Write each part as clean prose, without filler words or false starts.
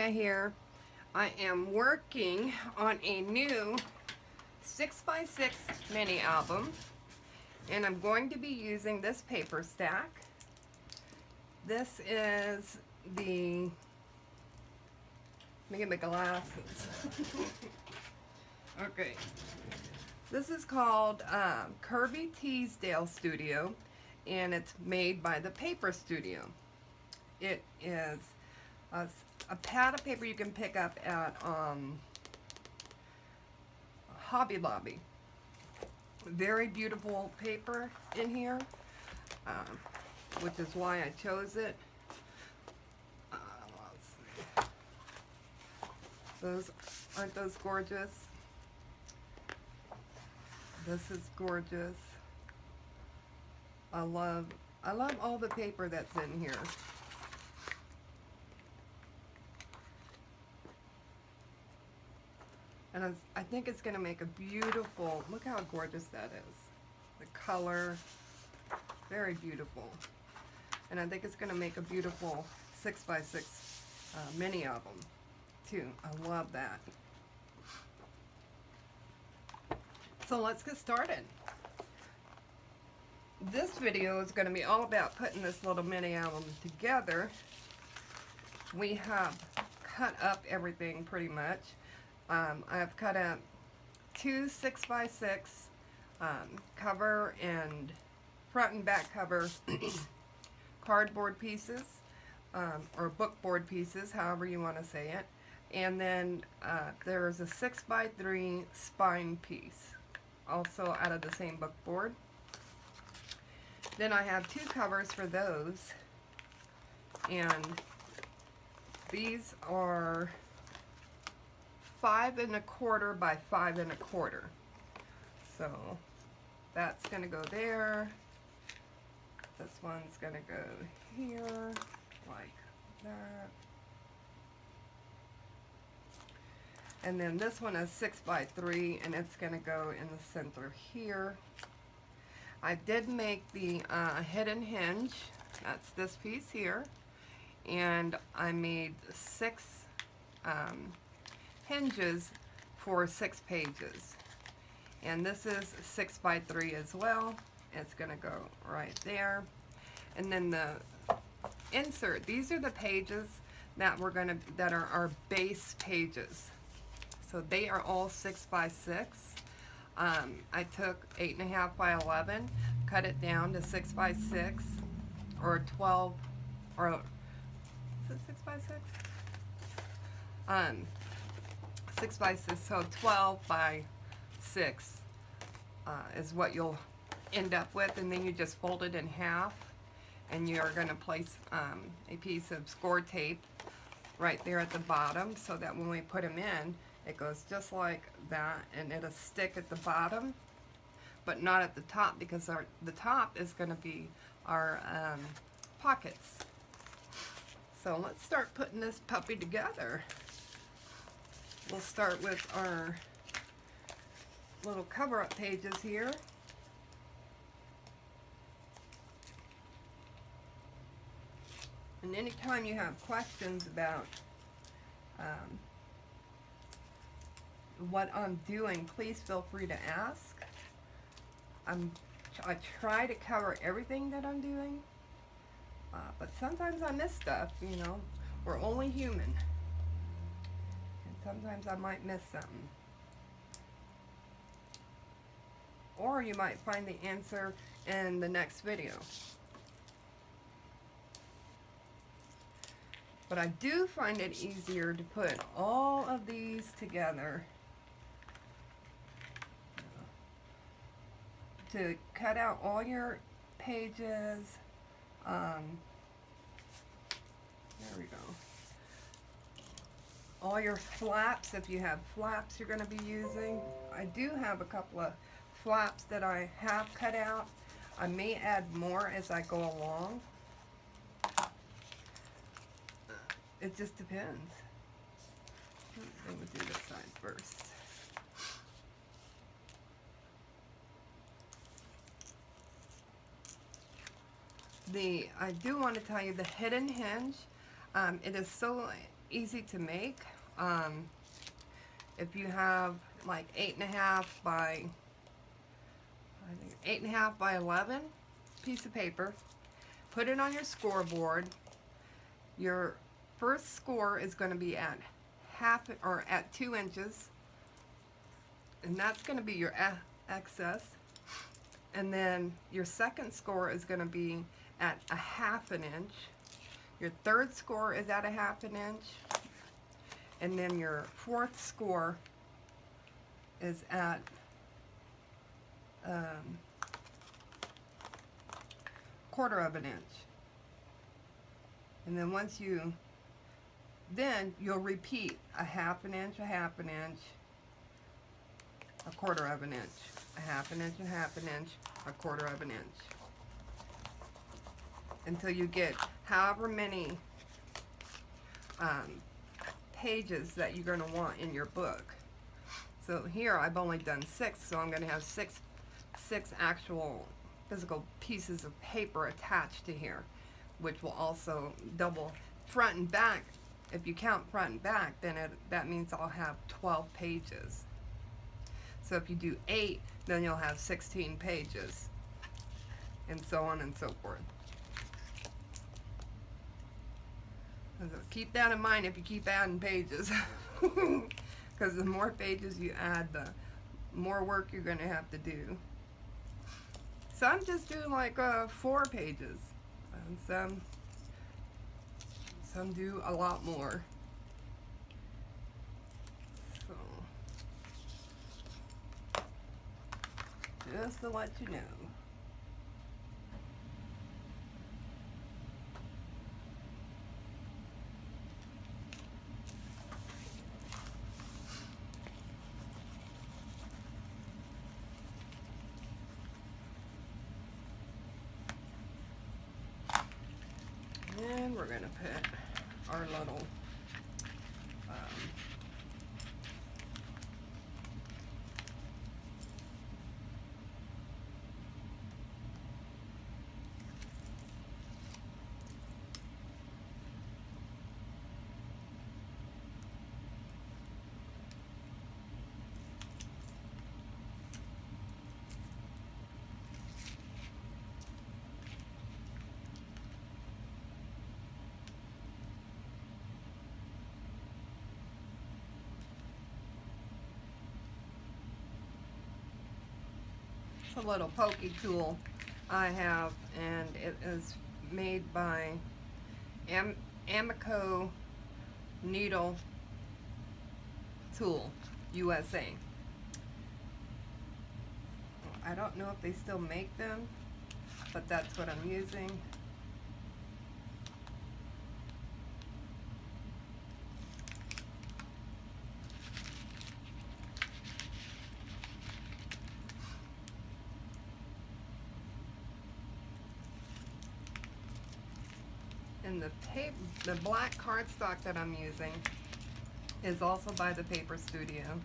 Here. I am working on a new 6x6 mini album, and I'm going to be using this paper stack. This is the, let me get my glasses. Okay, this is called Kirby Teesdale Studio, and it's made by the Paper Studio. It is a pad of paper you can pick up at Hobby Lobby. Very beautiful paper in here, which is why I chose it. Let's see. Aren't those gorgeous? This is gorgeous. I love all the paper that's in here. And I think it's going to make a beautiful, look how gorgeous that is. The color, very beautiful. And I think it's going to make a beautiful 6x6 mini album, too. I love that. So let's get started. This video is going to be all about putting this little mini album together. We have cut up everything pretty much. I've cut up 2 6x6 cover and front and back cover cardboard pieces, or bookboard pieces, however you want to say it. And then there's a 6x3 spine piece, also out of the same bookboard. Then I have 2 covers for those, and these are 5 1/4 by 5 1/4. So that's going to go there. This one's going to go here, like that. And then this one is 6x3, and it's going to go in the center here. I did make the hidden hinge. That's this piece here. And I made 6 hinges for 6 pages, and this is 6x3 as well. It's gonna go right there. And then the insert, these are the pages that that are our base pages, so they are all 6x6. I took 8.5 by 11, cut it down to 6x6, or 12, or is it 6x6? 6x6, so 12 by 6 is what you'll end up with, and then you just fold it in half, and you're going to place a piece of score tape right there at the bottom, so that when we put them in, it goes just like that, and it'll stick at the bottom, but not at the top, because the top is going to be our pockets. So let's start putting this puppy together. We'll start with our little cover-up pages here. And anytime you have questions about what I'm doing, please feel free to ask. I try to cover everything that I'm doing, but sometimes I miss stuff, you know. We're only human. Sometimes I might miss something. Or you might find the answer in the next video. But I do find it easier to put all of these together, to cut out all your pages. There we go. All your flaps, if you have flaps you're going to be using. I do have a couple of flaps that I have cut out. I may add more as I go along. It just depends. Let me do this side first. I do want to tell you the hidden hinge. It is so easy to make. If you have like 8.5 by, I think 8.5 by 11 piece of paper, put it on your scoreboard. Your first score is going to be at half or at 2 inches, and that's going to be your excess. And then your second score is going to be at a 1/2 inch. Your third score is at a 1/2 inch. And then your fourth score is at 1/4 inch. And then then you'll repeat a 1/2 inch, a 1/2 inch, a 1/4 inch, a 1/2 inch, a 1/2 inch, a 1/4 inch, until you get however many pages that you're going to want in your book. So here I've only done 6, so I'm going to have six actual physical pieces of paper attached to here, which will also double front and back. If you count front and back, then that means I'll have 12 pages. So if you do 8, then you'll have 16 pages, and so on and so forth. So keep that in mind if you keep adding pages, because the more pages you add, the more work you're going to have to do. Some just do like 4 pages, and some do a lot more. So just to let you know. And we're going to put our little a little pokey tool I have, and it is made by Amico Needle Tool USA. I don't know if they still make them, but that's what I'm using. And the black cardstock that I'm using is also by the Paper Studio.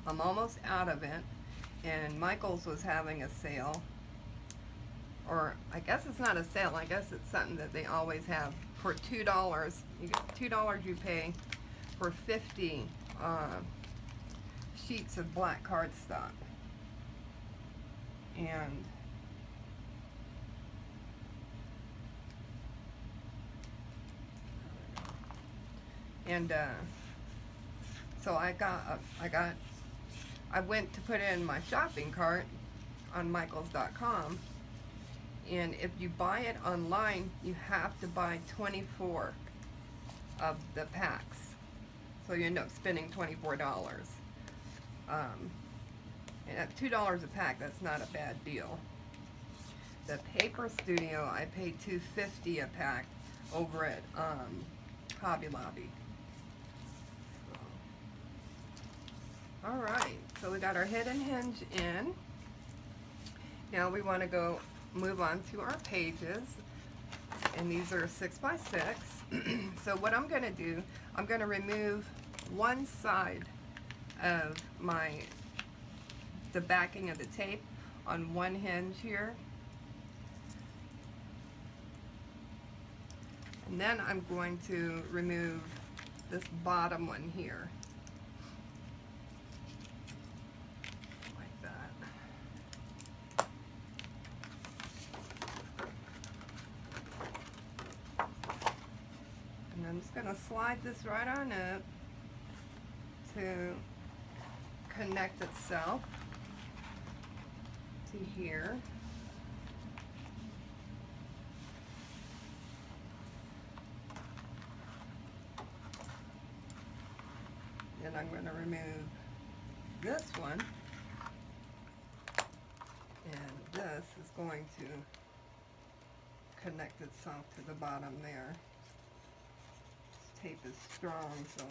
I'm almost out of it, and Michael's was having a sale, or I guess it's not a sale, I guess it's something that they always have for $2. You get $2 you pay for 50 sheets of black cardstock. And so I went to put it in my shopping cart on michaels.com, and if you buy it online, you have to buy 24 of the packs, so you end up spending $24. And at $2 a pack, that's not a bad deal. The Paper Studio, I paid $2.50 a pack over at Hobby Lobby. Alright, so we got our hidden hinge in. Now we want to move on to our pages, and these are 6 by 6. So what I'm going to do, I'm going to remove one side of the backing of the tape on one hinge here. And then I'm going to remove this bottom one here. Like that. And I'm just going to slide this right on up to connect itself to here. And I'm going to remove this one, and this is going to connect itself to the bottom there. This tape is strong, so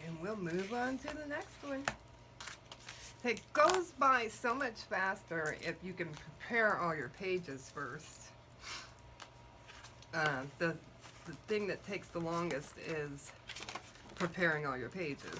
and we'll move on to the next one. It goes by so much faster if you can prepare all your pages first. The thing that takes the longest is preparing all your pages.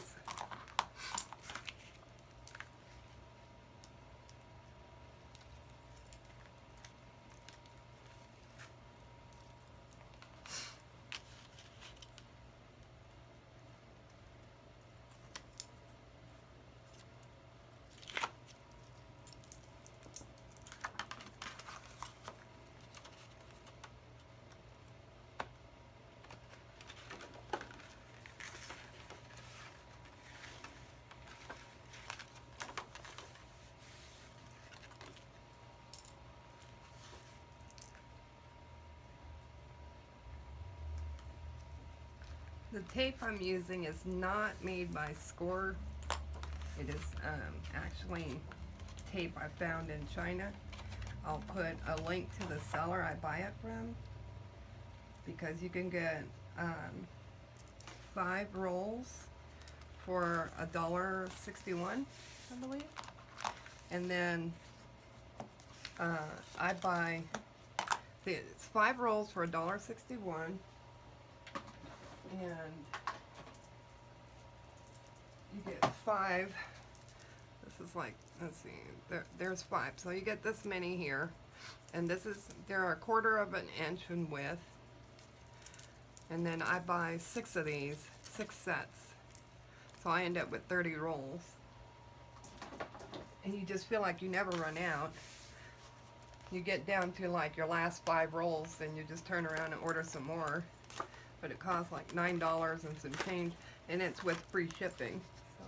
The tape I'm using is not made by Score. It is actually tape I found in China. I'll put a link to the seller I buy it from, because you can get 5 rolls for $1.61, I believe. And then I buy it's 5 rolls for $1.61. And you get 5. This is like, let's see, there's 5. So you get this many here, and they're 1/4 of an inch in width. And then I buy 6 of these, 6 sets. So I end up with 30 rolls. And you just feel like you never run out. You get down to like your last 5 rolls, and you just turn around and order some more. But it costs like $9 and some change, and it's with free shipping. So,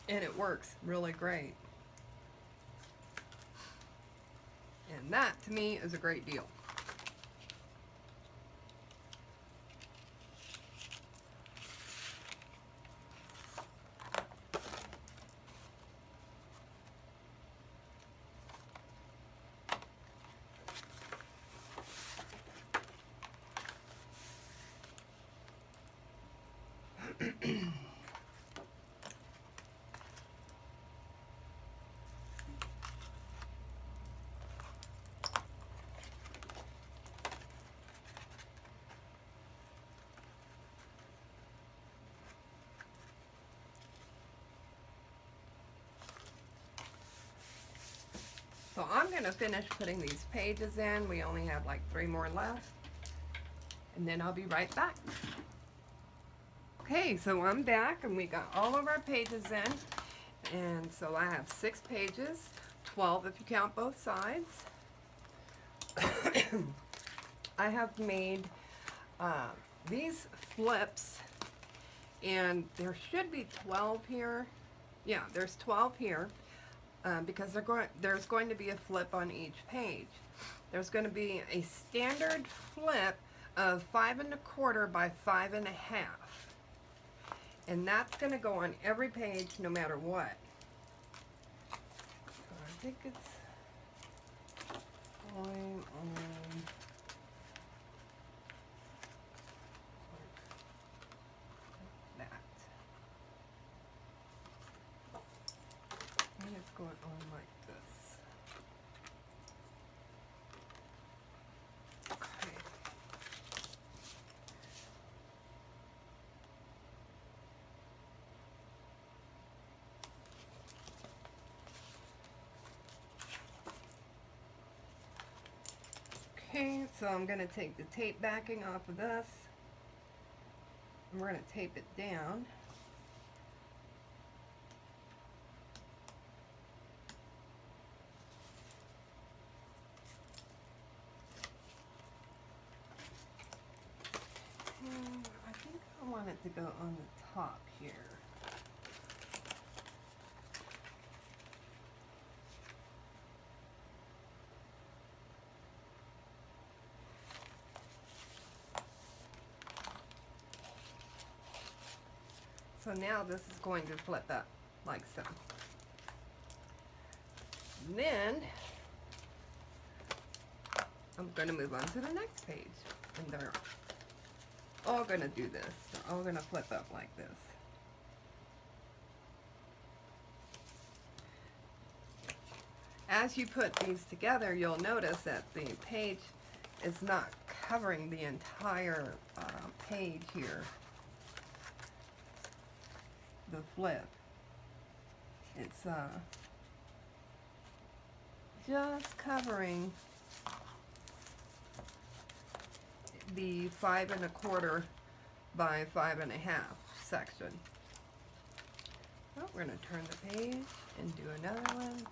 and it works really great. And that, to me, is a great deal. So I'm going to finish putting these pages in. We only have like 3 more left. And then I'll be right back. Okay, so I'm back, and we got all of our pages in. And so I have 6 pages, 12 if you count both sides. I have made these flips, and there should be 12 here. Yeah, there's 12 here. Because there's going to be a flip on each page. There's going to be a standard flip of 5 1/4 by 5 1/2, and that's going to go on every page no matter what. So I think it's going on like that. And it's going on like this. Okay. Okay, so I'm going to take the tape backing off of this, and we're going to tape it down. I think I want it to go on the top here. So now this is going to flip up like so. And then I'm going to move on to the next page. And they're all going to do this. They're all going to flip up like this. As you put these together, you'll notice that the page is not covering the entire page here. The flip. It's just covering the 5 1/4 by 5 1/2 section. Well, we're going to turn the page and do another one.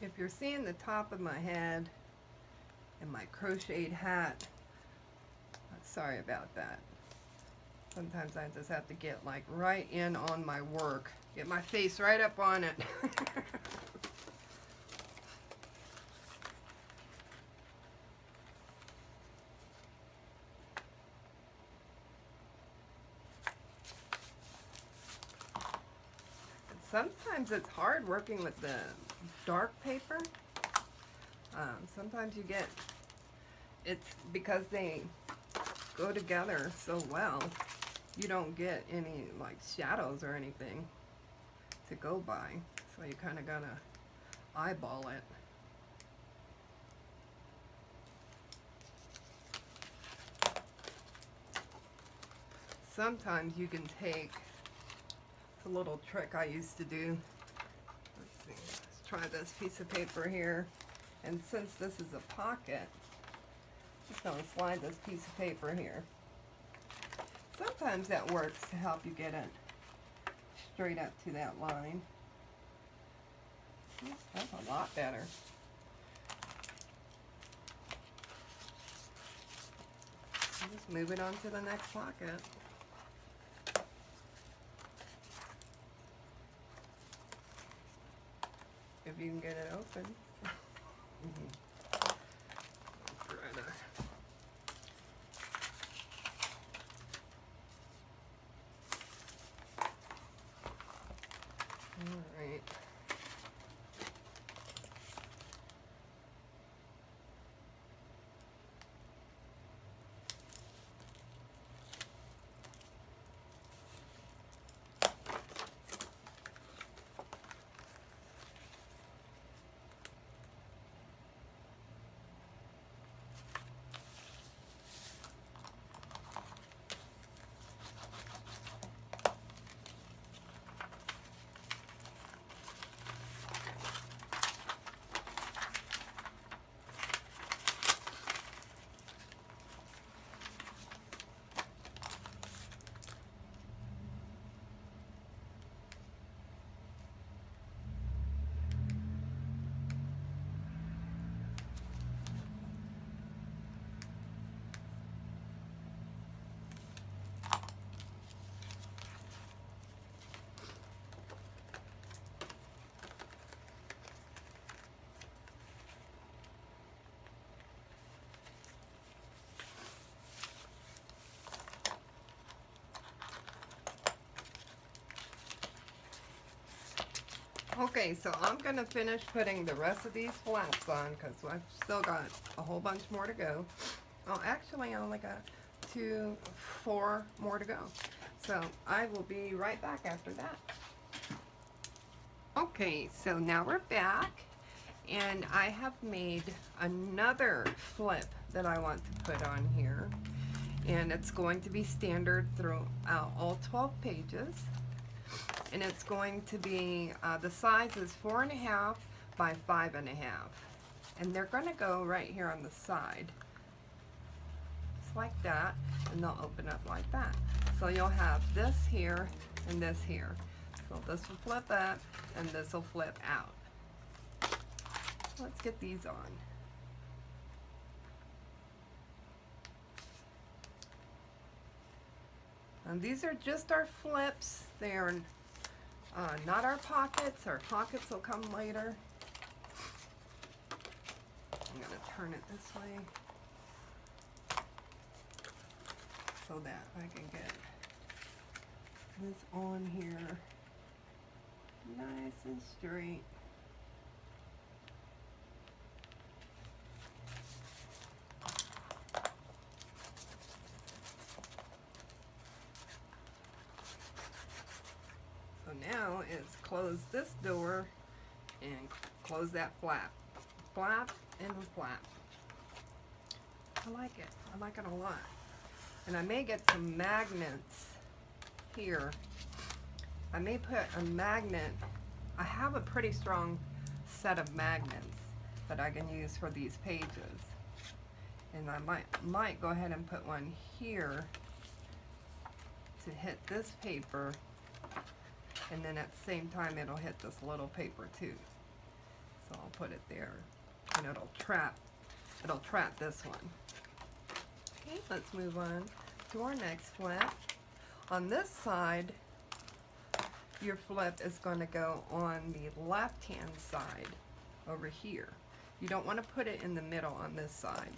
If you're seeing the top of my head and my crocheted hat, sorry about that. Sometimes I just have to get like right in on my work, get my face right up on it. Sometimes it's hard working with the dark paper. Sometimes you get, it's because they go together so well, you don't get any like shadows or anything to go by. So you kind of gotta eyeball it. Sometimes you can take, it's a little trick I used to do. Let's see, let's try this piece of paper here. And since this is a pocket, just gonna slide this piece of paper here. Sometimes that works to help you get it straight up to that line. That's a lot better. Just move it on to the next pocket. If you can get it open. Alright. Okay, so I'm going to finish putting the rest of these flaps on because I've still got a whole bunch more to go. Oh, actually, I only got 4 more to go. So I will be right back after that. Okay, so now we're back, and I have made another flip that I want to put on here, and it's going to be standard throughout all 12 pages. And it's going to be, the size is 4.5 by 5.5. And they're going to go right here on the side. Just like that. And they'll open up like that. So you'll have this here and this here. So this will flip up and this will flip out. Let's get these on. And these are just our flips. They are not our pockets. Our pockets will come later. I'm going to turn it this way so that I can get this on here nice and straight. Now is close this door and close that flap. Flap and flap. I like it. I like it a lot. And I may get some magnets here. I may put a magnet. I have a pretty strong set of magnets that I can use for these pages. And I might go ahead and put one here to hit this paper. And then at the same time it'll hit this little paper too. So I'll put it there and it'll trap this one. Okay, let's move on to our next flip. On this side, your flip is going to go on the left hand side over here. You don't want to put it in the middle on this side.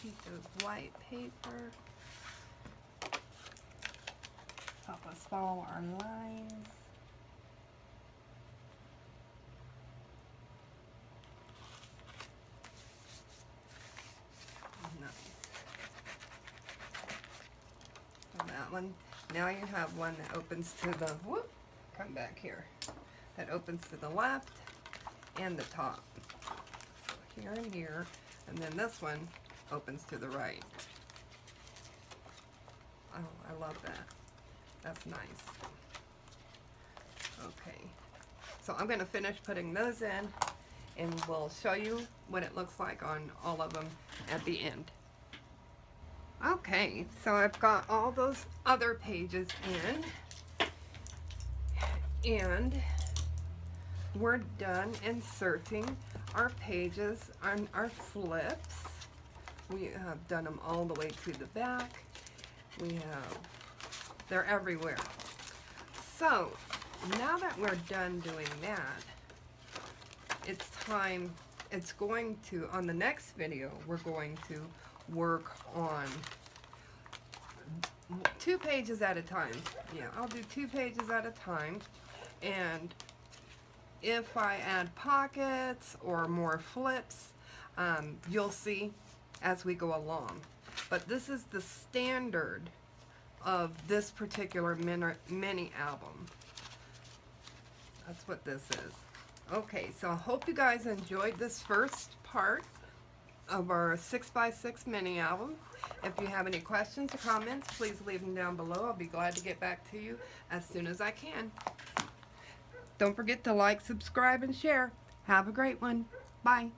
Sheet of white paper. Help us follow our lines. Nice. So that one. Now you have one that opens to the, whoop, come back here. That opens to the left and the top. So here and here. And then this one opens to the right. Oh, I love that. That's nice. Okay. So I'm going to finish putting those in and we'll show you what it looks like on all of them at the end. Okay, so I've got all those other pages in and we're done inserting our pages on our flips. We have done them all the way to the back. They're everywhere. So now that we're done doing that, it's time, on the next video, we're going to work on 2 pages at a time. Yeah, I'll do 2 pages at a time. And if I add pockets or more flips, you'll see as we go along. But this is the standard of this particular mini album. That's what this is. Okay, so I hope you guys enjoyed this first part of our 6x6 mini album. If you have any questions or comments, please leave them down below. I'll be glad to get back to you as soon as I can. Don't forget to like, subscribe, and share. Have a great one. Bye.